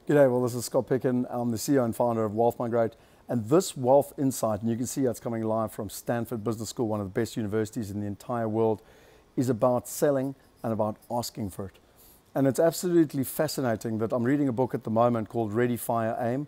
G'day, well, this is Scott Picken. I'm the CEO and founder of Migrate. And this wealth insight, and you can see it's coming live from Stanford Business School, one of the best universities in the entire world, is about selling and about asking for it. And it's absolutely fascinating that I'm reading a book at the moment called Ready, Fire, Aim.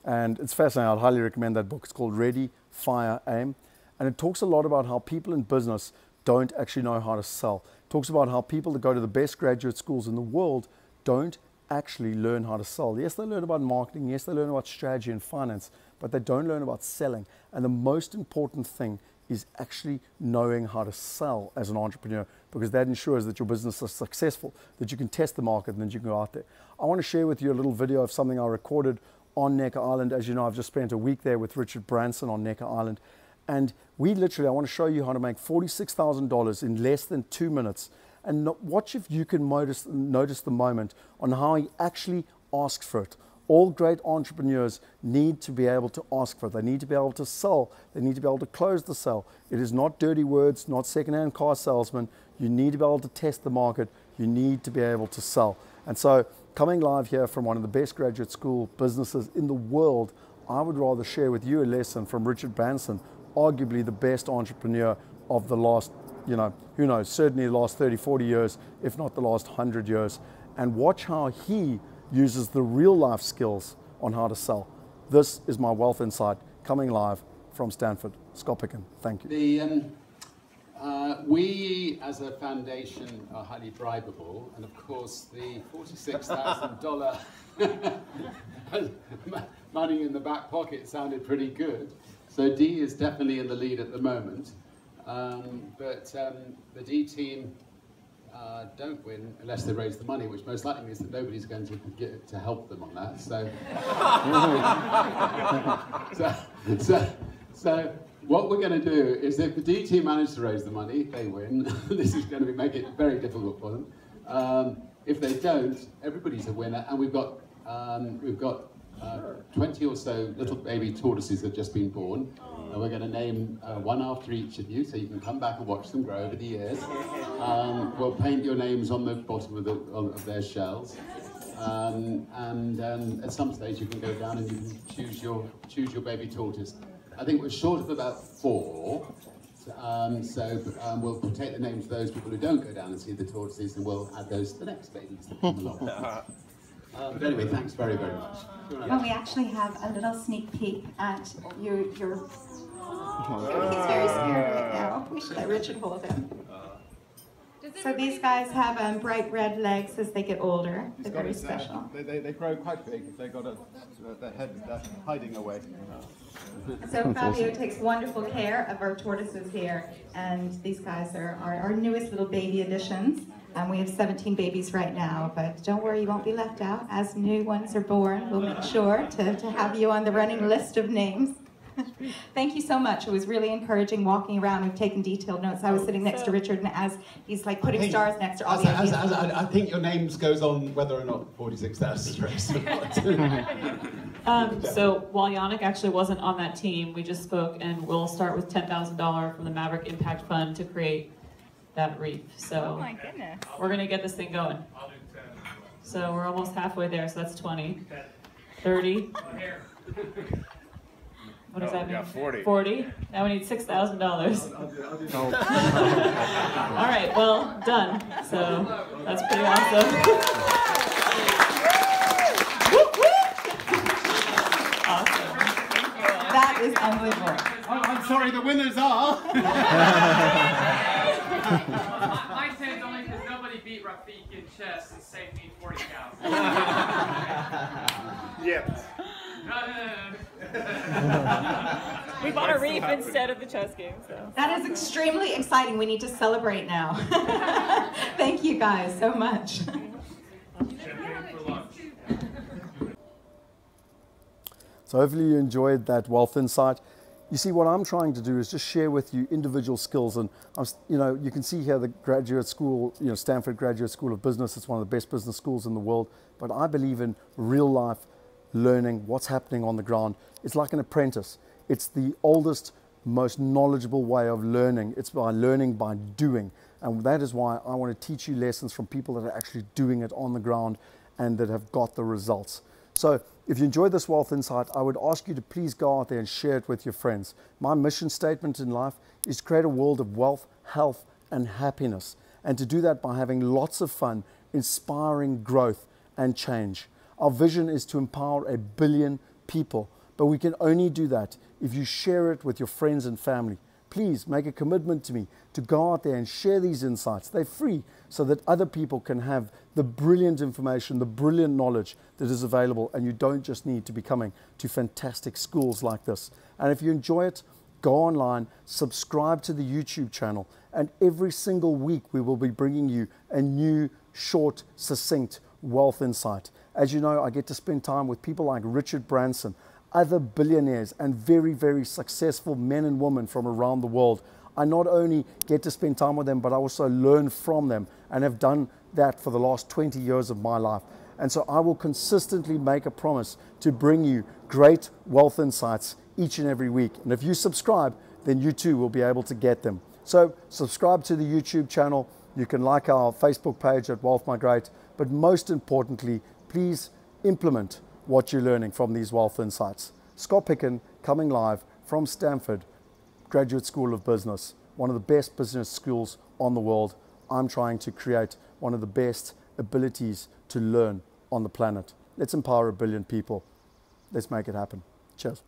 And it's fascinating. I'd highly recommend that book. It's called Ready, Fire, Aim. And it talks a lot about how people in business don't actually know how to sell. It talks about how people that go to the best graduate schools in the world don't actually learn how to sell. Yes, they learn about marketing. Yes, they learn about strategy and finance, but they don't learn about selling. And the most important thing is actually knowing how to sell as an entrepreneur, because that ensures that your business is successful, that you can test the market, and then you can go out there. I want to share with you a little video of something I recorded on Necker Island. As you know, I've just spent a week there with Richard Branson on Necker Island. And I want to show you how to make $46,000 in less than 2 minutes. And watch if you can notice the moment on how he actually asks for it. All great entrepreneurs need to be able to ask for it. They need to be able to sell. They need to be able to close the sale. It is not dirty words, not second-hand car salesman. You need to be able to test the market. You need to be able to sell. And so coming live here from one of the best graduate school businesses in the world, I would rather share with you a lesson from Richard Branson, arguably the best entrepreneur of the last, who knows, certainly the last 30, 40 years, if not the last 100 years. And watch how he uses the real life skills on how to sell. This is my wealth insight coming live from Stanford. Scott Picken, thank you. We as a foundation are highly bribable, and of course the $46,000 money in the back pocket sounded pretty good. So D is definitely in the lead at the moment, but the D team don't win unless they raise the money, which most likely means that nobody's going to get to help them on that. So what we're going to do is, if the D team manage to raise the money, they win. This is going to make it very difficult for them. If they don't, everybody's a winner, and we've got 20 or so little baby tortoises that have just been born. And we're going to name one after each of you, so you can come back and watch them grow over the years. We'll paint your names on the bottom of their shells. At some stage you can go down and you can choose your baby tortoise. I think we're short of about 4. We'll take the names of those people who don't go down and see the tortoises, and we'll add those to the next babies that come along. But anyway, thanks very, very much. Well, we actually have a little sneak peek at your he's very scared right now. We should let Richard hold him. So these guys have bright red legs as they get older. They're very special. They grow quite big. They've got their head hiding away. So Fabio takes wonderful care of our tortoises here, and these guys are our newest little baby additions. We have 17 babies right now, but don't worry, you won't be left out. As new ones are born, we'll make sure to have you on the running list of names. Thank you so much. It was really encouraging walking around. We've taken detailed notes. I was sitting next to Richard, and as he's like putting stars next to all the ideas. I think your names goes on whether or not 46,000 is raised or not. So while Yannick actually wasn't on that team, we just spoke, and we'll start with $10,000 from the Maverick Impact Fund to create that reef. So oh my goodness. We're going to get this thing going. I'll do 10. So we're almost halfway there, so that's 20. 30. What does that mean? 40. 40. Now we need $6,000. All right, well, done. So that's pretty awesome. Awesome. That is unbelievable. I'm sorry, the winners are. My say only because nobody beat Rafik in chess and saved me 40,000. Yep. We bought a reef instead of the chess game. So. That is extremely exciting. We need to celebrate now. Thank you guys so much. So hopefully you enjoyed that wealth insight. You see, what I'm trying to do is just share with you individual skills, and you can see here the graduate school, Stanford Graduate School of Business. It's one of the best business schools in the world. But I believe in real life learning, what's happening on the ground. It's like an apprentice. It's the oldest, most knowledgeable way of learning. It's by learning by doing, and that is why I want to teach you lessons from people that are actually doing it on the ground and that have got the results. So if you enjoyed this wealth insight, I would ask you to please go out there and share it with your friends. My mission statement in life is to create a world of wealth, health, and happiness. And to do that by having lots of fun, inspiring growth and change. Our vision is to empower 1 billion people, but we can only do that if you share it with your friends and family. Please make a commitment to me to go out there and share these insights. They're free so that other people can have the brilliant information, the brilliant knowledge that is available, and you don't just need to be coming to fantastic schools like this. And if you enjoy it, go online, subscribe to the YouTube channel, and every single week we will be bringing you a new, short, succinct wealth insight. As you know, I get to spend time with people like Richard Branson, other billionaires and very, very successful men and women from around the world. I not only get to spend time with them, but I also learn from them and have done that for the last 20 years of my life. And so I will consistently make a promise to bring you great wealth insights each and every week. And if you subscribe, then you too will be able to get them. So subscribe to the YouTube channel. You can like our Facebook page at Wealth Migrate. But most importantly, please implement what you're learning from these wealth insights. Scott Picken, coming live from Stanford Graduate School of Business, one of the best business schools on the world. I'm trying to create one of the best abilities to learn on the planet. Let's empower 1 billion people. Let's make it happen. Cheers.